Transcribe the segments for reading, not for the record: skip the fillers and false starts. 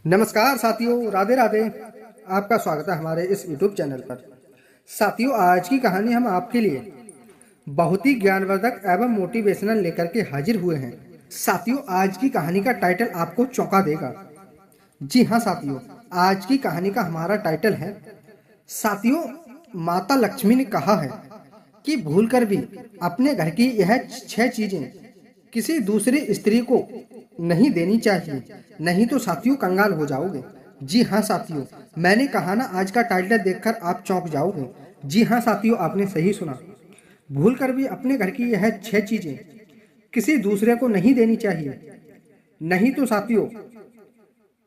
नमस्कार साथियों, राधे राधे। आपका स्वागत है हमारे इस YouTube चैनल पर। साथियों, आज की कहानी हम आपके लिए बहुत ही ज्ञानवर्धक एवं मोटिवेशनल लेकर के हाजिर हुए हैं। साथियों, आज की कहानी का टाइटल आपको चौंका देगा। जी हाँ साथियों, आज की कहानी का हमारा टाइटल है, साथियों, माता लक्ष्मी ने कहा है कि भूलकर भी अपने घर की यह 6 चीजें किसी दूसरी स्त्री को नहीं देनी चाहिए, नहीं तो साथियों कंगाल हो जाओगे। जी हाँ साथियों, मैंने कहा ना, आज का टाइटल देखकर आप चौंक जाओगे। जी हाँ साथियों, आपने सही सुना। भूलकर भी अपने घर की यह 6 चीजें किसी दूसरे को नहीं देनी चाहिए, नहीं तो साथियों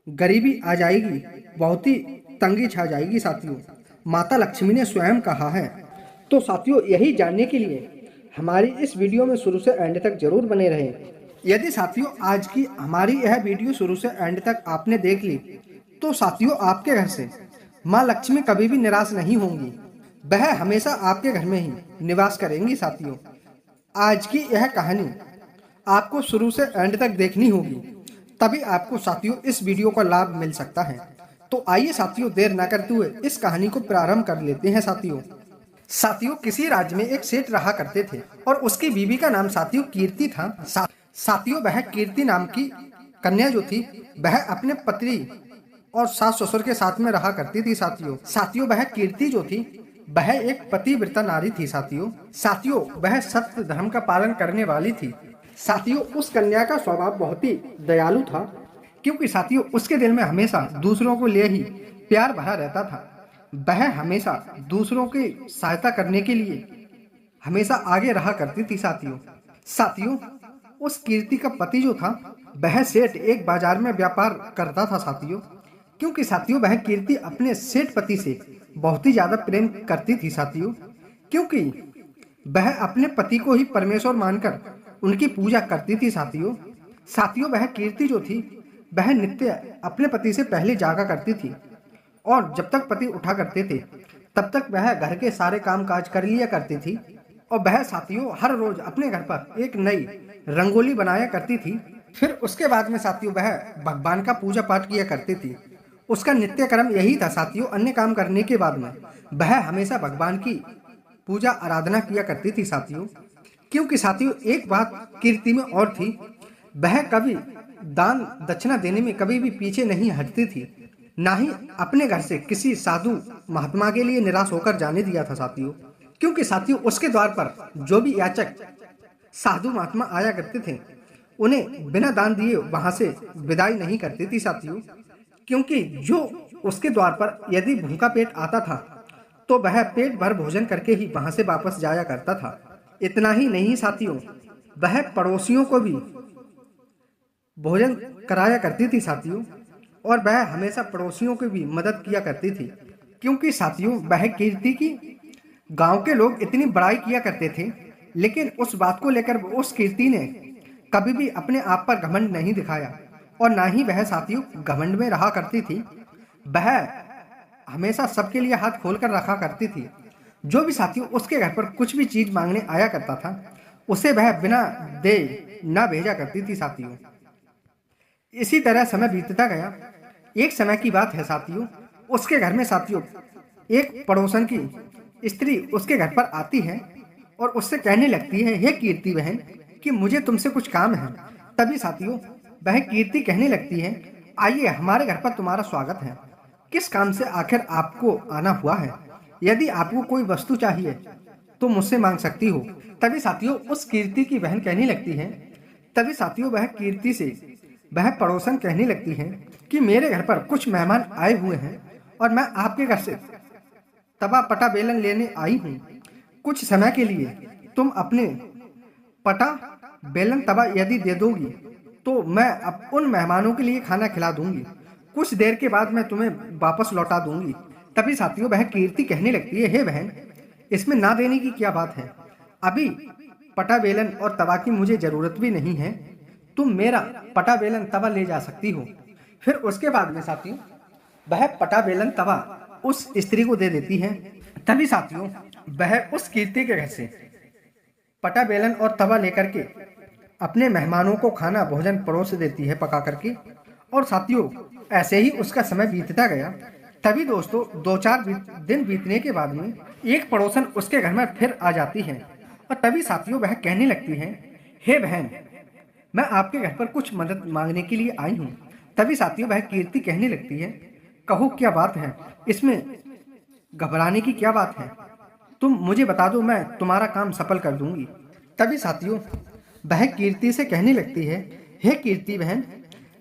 गरीबी आ जाएगी, बहुत ही तंगी छा जाएगी। साथियों, माता लक्ष्मी ने स्वयं कहा है। तो साथियों, यही जानने के लिए हमारी इस वीडियो में शुरू से एंड तक जरूर बने रहें। यदि साथियों आज की हमारी यह वीडियो शुरू से एंड तक आपने देख ली, तो साथियों आपके घर से माँ लक्ष्मी कभी भी निराश नहीं होंगी, वह हमेशा आपके घर में ही निवास करेंगी। साथियों, आज की यह कहानी आपको शुरू से एंड तक देखनी होगी, तभी आपको साथियों इस वीडियो का लाभ मिल सकता है। तो आइए साथियों, देर न करते हुए इस कहानी को प्रारंभ कर लेते हैं। साथियों, किसी राज्य में एक सेठ रहा करते थे और उसकी बीवी का नाम साथियों कीर्ति था। साथियों, वह कीर्ति नाम की कन्या जो थी, वह अपने पति और सास ससुर के साथ में रहा करती थी। साथियों वह कीर्ति जो थी, वह एक पतिव्रता नारी थी। साथियों वह सत्य धर्म का पालन करने वाली थी। साथियों, उस कन्या का स्वभाव बहुत ही दयालु था, क्योंकि साथियों उसके दिल में हमेशा दूसरों को लिए ही प्यार भरा रहता था। वह हमेशा दूसरों की सहायता करने के लिए हमेशा आगे रहा करती थी। साथियों उस कीर्ति का पति जो था, वह सेठ एक बाजार में व्यापार करता था। क्योंकि साथियों वह कीर्ति अपने सेठ पति से बहुत ही ज्यादा प्रेम करती थी। क्योंकि वह अपने पति को ही परमेश्वर मानकर उनकी पूजा करती थी। साथियों वह कीर्ति जो थी, वह नित्य अपने पति से पहले जागा करती थी, और जब तक पति उठा करते थे तब तक वह घर के सारे काम काज कर लिया करती थी। और वह साथियों हर रोज अपने घर पर एक नई रंगोली बनाया करती थी। फिर उसके बाद में साथियों वह भगवान का पूजा पाठ किया करती थी। उसका नित्य कर्म यही था। साथियों अन्य काम करने के बाद में वह हमेशा भगवान की पूजा आराधना किया करती थी। क्योंकि साथियों एक बात कीर्ति में और थी, वह कभी दान दक्षिणा देने में कभी भी पीछे नहीं हटती थी, ना ही अपने घर से किसी साधु महात्मा के लिए निराश होकर जाने दिया था। क्योंकि साथियों उसके द्वार पर जो भी याचक साधु महात्मा आया करते थे, उन्हें बिना दान दिए वहां से विदाई नहीं करती थी। क्योंकि जो उसके द्वार पर यदि भूखा पेट आता था, तो वह पेट भर भोजन करके ही वहां से वापस जाया करता था। इतना ही नहीं साथियों, वह पड़ोसियों को भी भोजन कराया करती थी। और वह हमेशा पड़ोसियों की भी मदद किया करती थी। क्योंकि साथियों वह कीर्ति की गांव के लोग इतनी बड़ाई किया करते थे, लेकिन उस बात को लेकर उस कीर्ति ने कभी भी अपने आप पर घमंड नहीं दिखाया, और ना ही वह साथियों घमंड में रहा करती थी। वह हमेशा सबके लिए हाथ खोलकर रखा करती थी। जो भी साथियों उसके घर पर कुछ भी चीज मांगने आया करता था, उसे वह बिना दे ना भेजा करती थी। इसी तरह समय बीतता गया। एक समय की बात है साथियों, उसके घर में साथियों एक पड़ोसन की स्त्री उसके घर पर आती है और उससे कहने लगती है, हे कीर्ति बहन, कि मुझे तुमसे कुछ काम है। तभी साथियों वह कीर्ति कहने लगती है, आइए हमारे घर पर तुम्हारा स्वागत है। किस काम से आखिर आपको आना हुआ है? यदि आपको कोई वस्तु चाहिए तो मुझसे मांग सकती हो। तभी साथियों उस कीर्ति की बहन कहने लगती है, तभी साथियों वह कीर्ति से वह पड़ोसन कहने लगती है कि मेरे घर पर कुछ मेहमान आए हुए हैं और मैं आपके घर से तवा पटा बेलन लेने आई हूँ। कुछ समय के लिए तुम अपने पटा बेलन तवा यदि दे दोगी तो मैं अब उन मेहमानों के लिए खाना खिला दूंगी। कुछ देर के बाद मैं तुम्हें वापस लौटा दूंगी। तभी साथियों वह कीर्ति कहने लगती है, हे बहन, इसमें ना देने की क्या बात है? अभी पटा बेलन और तवा की मुझे जरूरत भी नहीं है, तुम मेरा पटा बेलन तवा ले जा सकती हो। फिर उसके बाद में साथियों वह पटा बेलन तवा उस स्त्री को दे देती है। तभी साथियों वह उस कीर्ति के घर से पटा बेलन और तवा लेकर के अपने मेहमानों को खाना भोजन परोस देती है पका करके, और साथियों ऐसे ही उसका समय बीतता गया। तभी दोस्तों 2-4 दिन बीतने के बाद में एक पड़ोसन उसके घर में फिर आ जाती है और तभी साथियों वह कहने लगती है, हे बहन, मैं आपके घर पर कुछ मदद मांगने के लिए आई हूँ। तभी साथियों वह कीर्ति कहने लगती है, कहो क्या बात है, इसमें घबराने की क्या बात है, तुम मुझे बता दो, मैं तुम्हारा काम सफल कर दूंगी। तभी साथियों वह कीर्ति से कहने लगती है, हे कीर्ति बहन,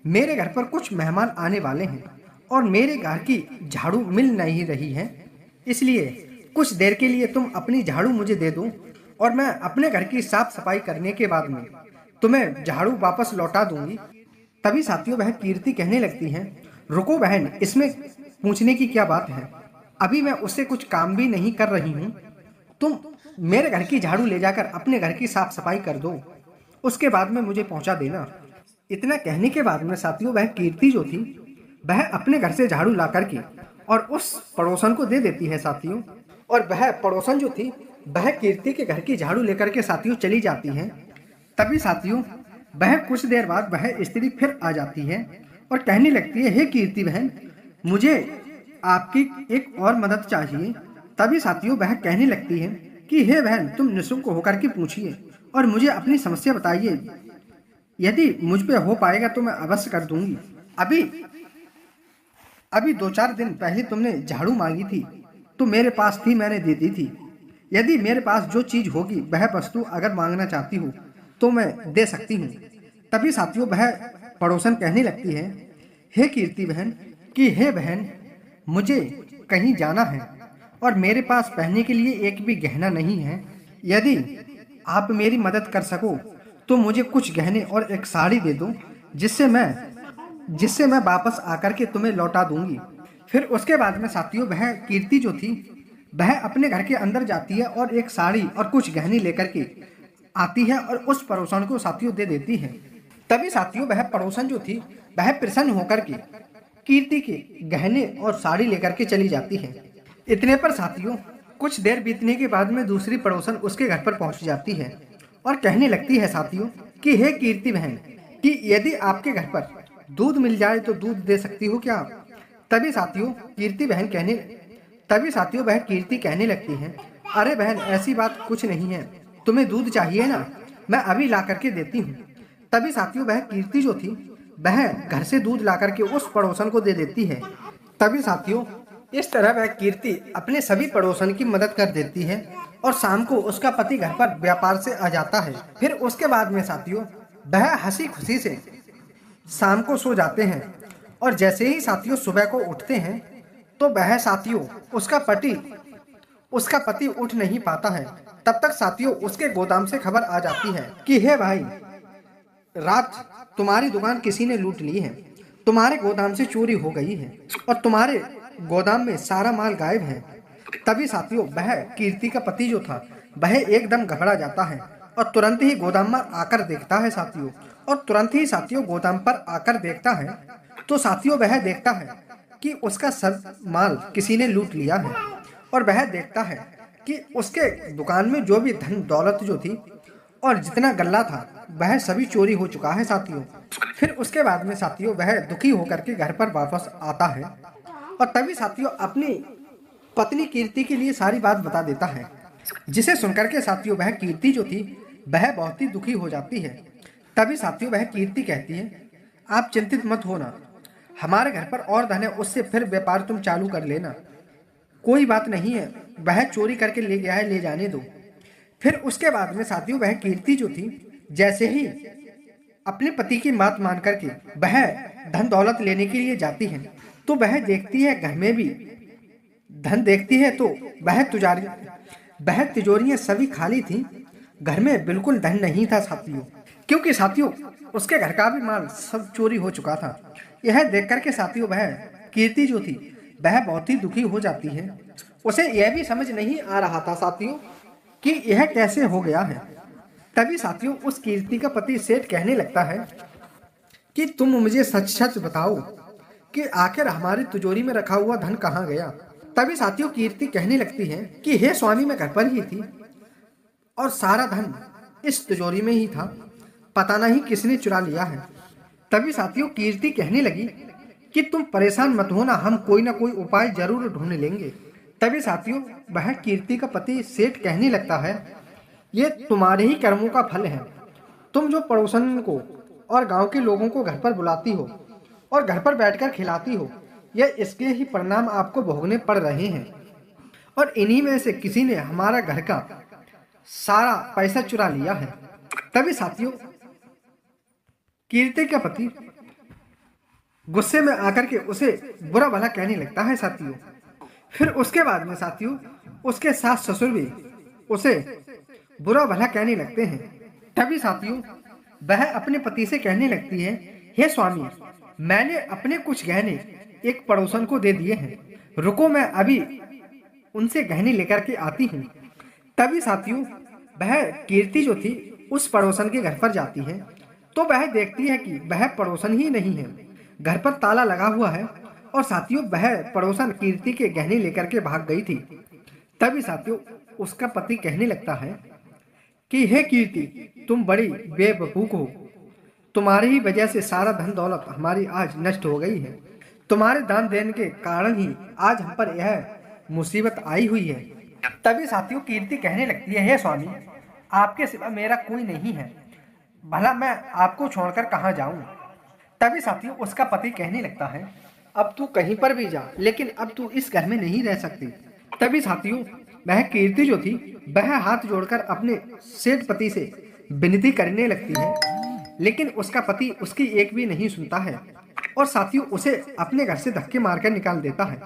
मेरे घर पर कुछ मेहमान आने वाले हैं और मेरे घर की झाड़ू मिल नहीं रही है, इसलिए कुछ देर के लिए तुम अपनी झाड़ू मुझे दे दो और मैं अपने घर की साफ सफाई करने के बाद में तुम्हें झाड़ू वापस लौटा दूंगी। तभी साथियों वह कीर्ति कहने लगती है, रुको बहन, इसमें पूछने की क्या बात है, अभी मैं उससे कुछ काम भी नहीं कर रही हूँ, तुम मेरे घर की झाड़ू ले जाकर अपने घर की साफ सफाई कर दो, उसके बाद में मुझे पहुंचा देना। इतना कहने के बाद में साथियों वह कीर्ति जो थी वह अपने घर से झाड़ू ला करके और उस पड़ोसन को दे देती है साथियों। और वह पड़ोसन जो थी वह कीर्ति के घर की झाड़ू लेकर के साथियों चली जाती है। तभी साथियों वह कुछ देर बाद वह स्त्री फिर आ जाती है और कहने लगती है, हे कीर्ति बहन, मुझे आपकी एक और मदद चाहिए। तभी साथियों वह कहने लगती है कि हे बहन, तुम निःशुल्क होकर के पूछिए और मुझे अपनी समस्या बताइए, यदि मुझ पे हो पाएगा तो मैं अवश्य कर दूंगी। अभी 2-4 दिन पहले तुमने झाड़ू मांगी थी तो मेरे पास थी, मैंने दे दी थी। यदि मेरे पास जो चीज होगी वह वस्तु अगर मांगना चाहती हो तो मैं दे सकती हूँ। तभी साथियों वह पड़ोसन कहने लगती है, हे कीर्ति बहन, कि हे बहन, मुझे कहीं जाना है और मेरे पास पहनने के लिए एक भी गहना नहीं है, यदि आप मेरी मदद कर सको तो मुझे कुछ गहने और एक साड़ी दे दो, जिससे मैं वापस आकर के तुम्हें लौटा दूंगी। फिर उसके बाद में साथियों वह कीर्ति जो थी वह अपने घर के अंदर जाती है और एक साड़ी और कुछ गहने लेकर के आती है और उस पड़ोसन को साथियों दे देती है। तभी साथियों वह पड़ोसन जो थी वह प्रसन्न होकर के कीर्ति के गहने और साड़ी लेकर के चली जाती है। इतने पर साथियों कुछ देर बीतने के बाद में दूसरी पड़ोसन उसके घर पर पहुंच जाती है और कहने लगती है साथियों कि हे कीर्ति बहन, कि यदि आपके घर पर दूध मिल जाए तो दूध दे सकती हो क्या? तभी साथियों वह कीर्ति कहने लगती है, अरे बहन, ऐसी बात कुछ नहीं है, तुम्हें दूध चाहिए ना, मैं अभी ला करके देती हूँ। तभी साथियों वह कीर्ति जो थी वह घर से दूध ला करके उस पड़ोसन को दे देती है। तभी साथियों इस तरह वह कीर्ति अपने सभी पड़ोसन की मदद कर देती है और शाम को उसका पति घर पर व्यापार से आ जाता है। फिर उसके बाद में साथियों वह हंसी खुशी से शाम को सो जाते हैं और जैसे ही साथियों सुबह को उठते हैं तो वह साथियों उसका पति उठ नहीं पाता है। तब तक साथियों उसके गोदाम से खबर आ जाती है कि हे भाई, रात तुम्हारी दुकान किसी ने लूट ली है, तुम्हारे गोदाम से चोरी हो गई है और तुम्हारे गोदाम में सारा माल गायब है। तभी साथियों वह कीर्ति का पति जो था वह एकदम घबरा जाता है और तुरंत ही गोदाम पर आकर देखता है साथियों। और तुरंत ही साथियों गोदाम पर आकर देखता है तो साथियों वह देखता है कि उसका सब माल किसी ने लूट लिया है और वह देखता है कि उसके दुकान में जो भी धन दौलत जो थी और जितना गल्ला था वह सभी चोरी हो चुका है साथियों। फिर उसके बाद में साथियों वह दुखी होकर के घर पर वापस आता है और तभी साथियों अपनी पत्नी कीर्ति के लिए सारी बात बता देता है, जिसे सुनकर के साथियों वह कीर्ति जो थी वह बहुत ही दुखी हो जाती है। तभी साथियों वह कीर्ति कहती है, आप चिंतित मत होना, हमारे घर पर और धन है, उससे फिर व्यापार तुम चालू कर लेना, कोई बात नहीं है, वह चोरी करके ले गया है, ले जाने दो। फिर उसके बाद में साथियों वह कीर्ति जो थी जैसे ही अपने पति की बात मान करके वह धन दौलत लेने के लिए जाती है तो वह देखती है घर में भी धन देखती है तो वह तिजोरियां सभी खाली थी, घर में बिल्कुल धन नहीं था साथियों, क्योंकि साथियों उसके घर का भी माल सब चोरी हो चुका था। यह देख करके साथियों वह कीर्ति जो थी वह बहुत ही दुखी हो जाती है। उसे यह भी समझ नहीं आ रहा था साथियों कि यह कैसे हो गया है। तभी साथियों उस कीर्ति का पति सेठ कहने लगता है कि तुम मुझे सच सच बताओ कि आखिर हमारी तिजोरी में रखा हुआ धन कहाँ गया। तभी साथियों कीर्ति कहने लगती है कि हे स्वामी, मैं घर पर ही थी और सारा धन इस तिजोरी में ही था, पता नहीं किसने चुरा लिया है। तभी साथियों कीर्ति कहने लगी कि तुम परेशान मत होना, हम कोई ना कोई उपाय जरूर ढूंढ लेंगे। तभी साथियों वह कीर्ति का पति सेठ कहने लगता है, ये तुम्हारे ही कर्मों का फल है। तुम जो पड़ोसन को और गांव के लोगों को घर पर बुलाती हो और घर पर बैठकर खिलाती हो, यह इसके ही परिणाम आपको भोगने पड़ रहे हैं। और इन्हीं में से किसी ने हमारा घर का सारा पैसा चुरा लिया है। तभी साथियों कीर्ति का पति गुस्से में आकर के उसे बुरा भला कहने लगता है साथियों। फिर उसके बाद में साथियों उसके सास ससुर भी उसे बुरा भला कहने लगते हैं। तभी साथियों वह अपने पति से कहने लगती है, हे स्वामी, मैंने अपने कुछ गहने एक पड़ोसन को दे दिए हैं, रुको मैं अभी उनसे गहने लेकर के आती हूँ। तभी साथियों वह कीर्ति जो थी उस पड़ोसन के घर पर जाती है तो वह देखती है कि वह पड़ोसन ही नहीं है, घर पर ताला लगा हुआ है और साथियों वह पड़ोसन कीर्ति के गहने लेकर के भाग गई थी। तभी साथियों उसका पति कहने लगता है कि हे कीर्ति, तुम बड़ी बेवकूफ हो, तुम्हारी ही वजह से सारा धन दौलत हमारी आज नष्ट हो गई है। तुम्हारे दान देने के कारण ही आज हम पर यह मुसीबत आई हुई है। तभी साथियों कीर्ति कहने लगती है, हे स्वामी, आपके सिवा मेरा कोई नहीं है, भला मैं आपको छोड़कर कहाँ जाऊं। तभी साथियों उसका पति कहने लगता है, अब तू कहीं पर भी जा, लेकिन अब तू इस घर में नहीं रह सकती। तभी साथियों वह कीर्ति जो थी वह हाथ जोड़कर अपने सेठ पति से विनती करने लगती है, लेकिन उसका पति उसकी एक भी नहीं सुनता है और साथियों उसे अपने घर से धक्के मारकर निकाल देता है।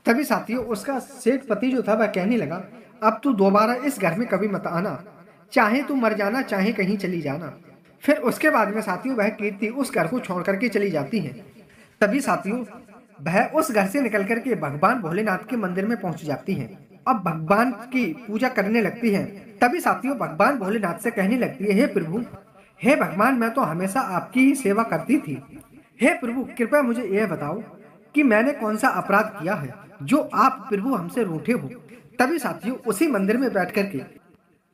तभी साथियों उसका सेठ पति जो था वह कहने लगा, अब तू दोबारा इस घर में कभी मत आना, चाहे तू मर जाना चाहे कहीं चली जाना। फिर उसके बाद में साथियों वह कीर्ति उस घर को छोड़ करके चली जाती है। तभी साथियों वह उस घर से निकल करके भगवान भोलेनाथ के मंदिर में पहुंच जाती है। अब भगवान की पूजा करने लगती है। तभी साथियों भगवान भोलेनाथ से कहने लगती है, हे प्रभु, हे भगवान, मैं तो हमेशा आपकी ही सेवा करती थी। हे प्रभु, कृपया मुझे यह बताओ कि मैंने कौन सा अपराध किया है जो आप प्रभु हमसे रूठे हो। तभी साथियों उसी मंदिर में बैठ करके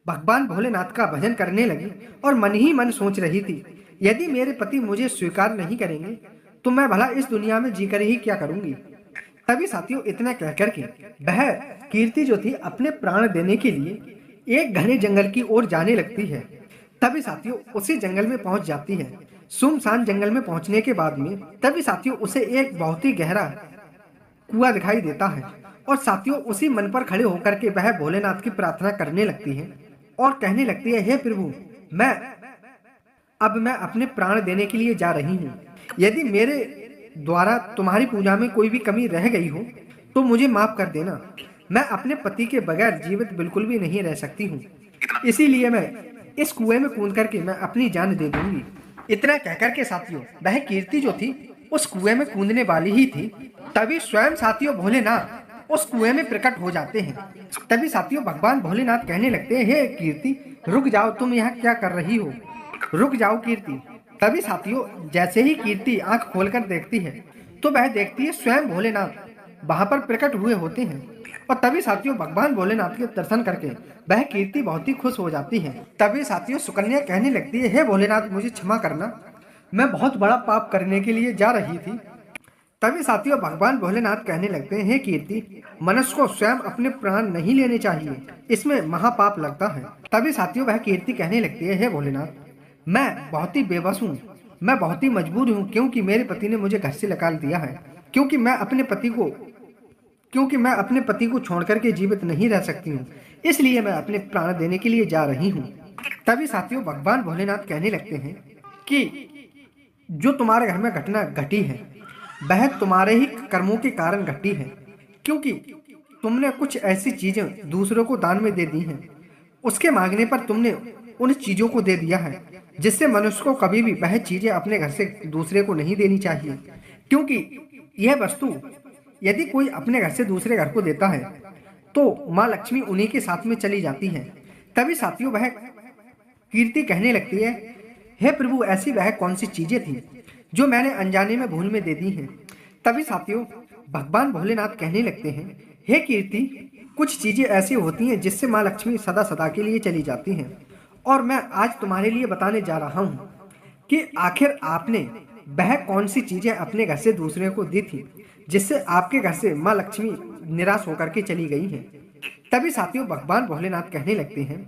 भगवान भोलेनाथ का भजन करने लगी और मन ही मन सोच रही थी, यदि मेरे पति मुझे स्वीकार नहीं करेंगे तो मैं भला इस दुनिया में जीकर ही क्या करूंगी। तभी साथियों इतना कह करके वह कीर्ति जो थी अपने प्राण देने के लिए एक घने जंगल की ओर जाने लगती है। तभी साथियों उसी जंगल में पहुंच जाती है। सुनसान जंगल में पहुंचने के बाद में तभी साथियों उसे एक बहुत ही गहरा कुआं दिखाई देता है और साथियों उसी मन पर खड़े होकर के वह भोलेनाथ की प्रार्थना करने लगती है और कहने लगती है, हे प्रभु, मैं अपने प्राण देने के लिए जा रही हूँ। यदि मेरे द्वारा तुम्हारी पूजा में कोई भी कमी रह गई हो तो मुझे माफ कर देना। मैं अपने पति के बगैर जीवित बिल्कुल भी नहीं रह सकती हूँ, इसीलिए मैं इस कुएं में कूद करके मैं अपनी जान दे दूंगी। इतना कहकर के साथियों वह कीर्ति जो थी उस कुएं में कूदने वाली ही थी। तभी स्वयं साथियों भोलेनाथ उस कुएं में प्रकट हो जाते हैं। तभी साथियों भगवान भोलेनाथ कहने लगते हैं, हे कीर्ति, रुक जाओ, तुम यहाँ क्या कर रही हो, रुक जाओ कीर्ति। तभी साथियों जैसे ही कीर्ति आंख खोलकर देखती है तो वह देखती है स्वयं भोलेनाथ वहां पर प्रकट हुए होते हैं। और तभी साथियों भगवान भोलेनाथ के दर्शन करके वह कीर्ति बहुत ही खुश हो जाती है। तभी साथियों सुकन्या कहने लगती है, हे भोलेनाथ, मुझे क्षमा करना, मैं बहुत बड़ा पाप करने के लिए जा रही थी। तभी साथियों भगवान भोलेनाथ कहने लगते हैं, हे कीर्ति, मनुष्य को स्वयं अपने प्राण नहीं लेने चाहिए, इसमें महापाप लगता है। तभी साथियों वह कीर्ति कहने लगती है, हे भोलेनाथ, मैं बहुत ही बेबस हूँ, मैं बहुत ही मजबूर हूँ, क्योंकि मेरे पति ने मुझे घर से निकाल दिया है, क्योंकि मैं अपने पति को छोड़ करके जीवित नहीं रह सकती हूँ, इसलिए मैं अपने प्राण देने के लिए जा रही हूँ। तभी साथियों भगवान भोलेनाथ कहने लगते हैं कि जो तुम्हारे घर में घटना घटी है वह तुम्हारे ही कर्मों के कारण घटी है, क्योंकि तुमने कुछ ऐसी चीजें दूसरों को दान में दे दी हैं। उसके मांगने पर तुमने उन चीजों को दे दिया है, जिससे मनुष्य को कभी भी वह चीजें अपने घर से दूसरे को नहीं देनी चाहिए, क्योंकि यह वस्तु यदि कोई अपने घर से दूसरे घर को देता है तो माँ लक्ष्मी उन्हीं के साथ में चली जाती है। तभी साथियों वह कीर्ति कहने लगती है, हे प्रभु, ऐसी वह कौन सी चीजें थी जो मैंने अनजाने में भूल में दे दी हैं। तभी साथियों भगवान भोलेनाथ कहने लगते हैं, हे कीर्ति, कुछ चीजें ऐसी होती हैं जिससे माँ लक्ष्मी सदा सदा के लिए चली जाती हैं, और मैं आज तुम्हारे लिए बताने जा रहा हूँ कि आखिर आपने वह कौन सी चीजें अपने घर से दूसरे को दी थी जिससे आपके घर से माँ लक्ष्मी निराश होकर के चली गई हैं। तभी साथियों भगवान भोलेनाथ कहने लगते हैं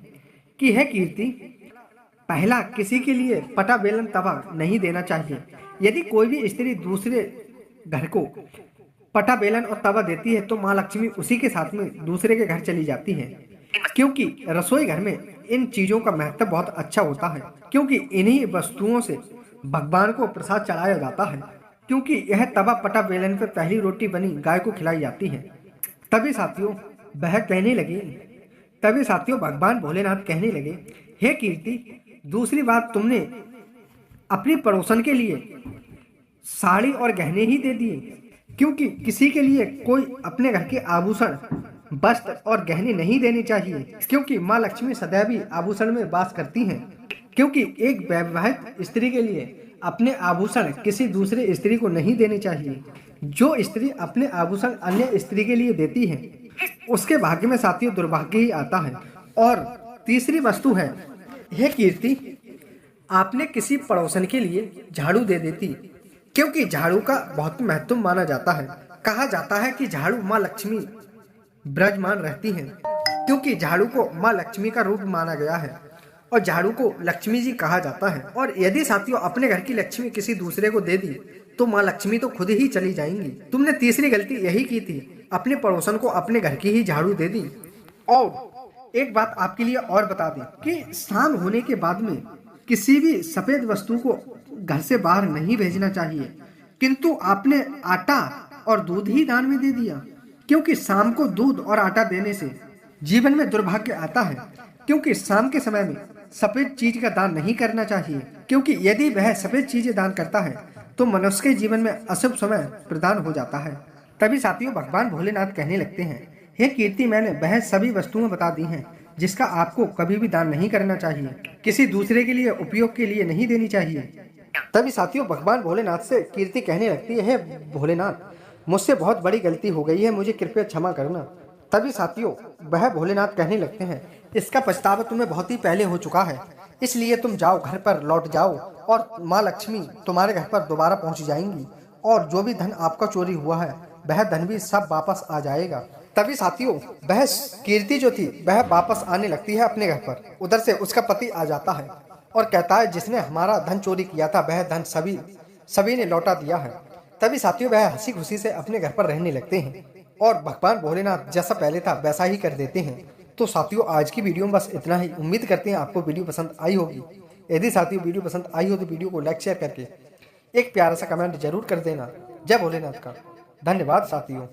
कि है कीर्ति, पहला किसी के लिए पटा बेलन तवा नहीं देना चाहिए। यदि कोई भी स्त्री दूसरे घर को पटा बेलन और तवा देती है तो माँ लक्ष्मी उसी के साथ में दूसरे के घर चली जाती है, क्योंकि रसोई घर में इन चीजों का महत्व बहुत अच्छा होता है, क्योंकि इन्हीं वस्तुओं से भगवान को प्रसाद चढ़ाया जाता है, क्योंकि यह तवा पटा बेलन पर पहली रोटी बनी गाय को खिलाई जाती है। तभी साथियों भगवान भोलेनाथ कहने लगे, हे कीर्ति, दूसरी बात तुमने अपनी पड़ोसन के लिए साड़ी और गहने ही दे दिए, क्योंकि किसी के लिए कोई अपने घर के आभूषण, वस्त्र और गहने नहीं देने चाहिए, क्योंकि माँ लक्ष्मी सदैव ही आभूषण में वास करती हैं। क्योंकि एक वैवाहित स्त्री के लिए अपने आभूषण किसी दूसरे स्त्री को नहीं देने चाहिए। जो स्त्री अपने आभूषण अन्य स्त्री के लिए देती है उसके भाग्य में साथियों दुर्भाग्य ही आता है। और तीसरी वस्तु है, हे कीर्ति, आपने किसी पड़ोसन के लिए झाड़ू दे देती, क्योंकि झाड़ू का बहुत महत्व माना जाता है। कहा जाता है कि झाड़ू माँ लक्ष्मी विराजमान रहती हैं, क्योंकि झाड़ू को माँ लक्ष्मी का रूप माना गया है और झाड़ू को लक्ष्मी जी कहा जाता है। और यदि साथियों अपने घर की लक्ष्मी किसी दूसरे को दे दी तो माँ लक्ष्मी तो खुद ही चली जाएंगी। तुमने तीसरी गलती यही की थी, अपने पड़ोसन को अपने घर की ही झाड़ू दे दी। और एक बात आपके लिए और बता दें कि शाम होने के बाद में किसी भी सफेद वस्तु को घर से बाहर नहीं भेजना चाहिए, किंतु आपने आटा और दूध ही दान में दे दिया, क्योंकि शाम को दूध और आटा देने से जीवन में दुर्भाग्य आता है। क्योंकि शाम के समय में सफेद चीज का दान नहीं करना चाहिए, क्योंकि यदि वह सफेद चीजें दान करता है तो मनुष्य के जीवन में अशुभ समय प्रदान हो जाता है। तभी साथियों भगवान भोलेनाथ कहने लगते हैं, हे कीर्ति, मैंने वह सभी वस्तुएं बता दी हैं जिसका आपको कभी भी दान नहीं करना चाहिए, किसी दूसरे के लिए उपयोग के लिए नहीं देनी चाहिए। तभी साथियों भगवान भोलेनाथ से कीर्ति कहने लगती है, हे भोलेनाथ, मुझसे बहुत बड़ी गलती हो गई है, मुझे कृपया क्षमा करना। तभी साथियों वह भोलेनाथ कहने लगते हैं, इसका पछतावा तुम्हें बहुत ही पहले हो चुका है, इसलिए तुम जाओ, घर पर लौट जाओ और माँ लक्ष्मी तुम्हारे घर पर दोबारा पहुंच जाएंगी और जो भी धन आपका चोरी हुआ है वह धन भी सब वापस आ जाएगा। तभी साथियों वह कीर्ति जो थी वह वापस आने लगती है अपने घर पर। उधर से उसका पति आ जाता है और कहता है, जिसने हमारा धन चोरी किया था वह धन सभी ने लौटा दिया है। तभी साथियों वह हंसी खुशी से अपने घर पर रहने लगते हैं और भगवान भोलेनाथ जैसा पहले था वैसा ही कर देते हैं। तो साथियों आज की वीडियो में बस इतना ही। उम्मीद करते हैं आपको वीडियो पसंद आई होगी। यदि साथियों वीडियो पसंद आई हो तो वीडियो को लाइक शेयर करके एक प्यारा सा कमेंट जरूर कर देना। जय भोलेनाथ का धन्यवाद साथियों।